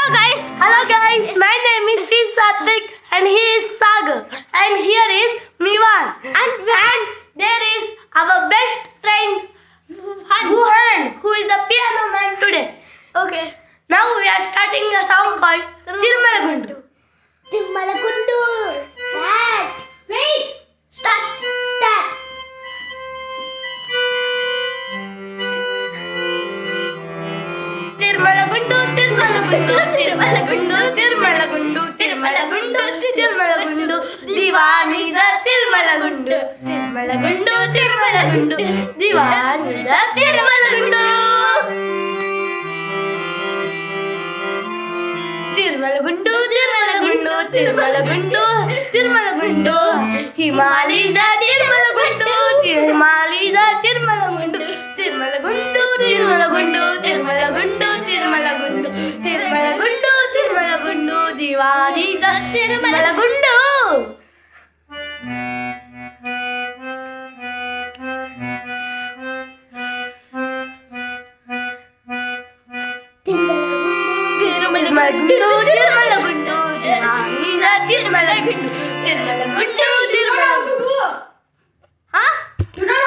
Hello guys, my name is Sri Satvik and he is Sagar and here is Mivan and there is our best friend Bhuhan who is the piano man today. Okay. Now we are starting a song called Tirumalagundu. Tirumalagundu. Wait. Start. Tirumalagundu, Tirumalagundu, Tirumalagundu, Tirumalagundu, Tirumalagundu, Tirumalagundu, Divani the Tirumalagundu, Tirumalagundu, Tirumalagundu, Divani the Tirumalagundu. Tirumalagundu, Tirumalagundu, Tirumalagundu, Tirumalagundu, Himali the Tirumalagundu, Himali the Tirumalagundu, Tirumalagundu, Tirumalagundu, Tirumalagundu, Tirumalagundu, Tirumalagundu, Tirumalagundu, Divani the Tirumalagundu. Tirumalagundu, Tirumalagundu, Divani the Tirumalagundu, Tirumalagundu,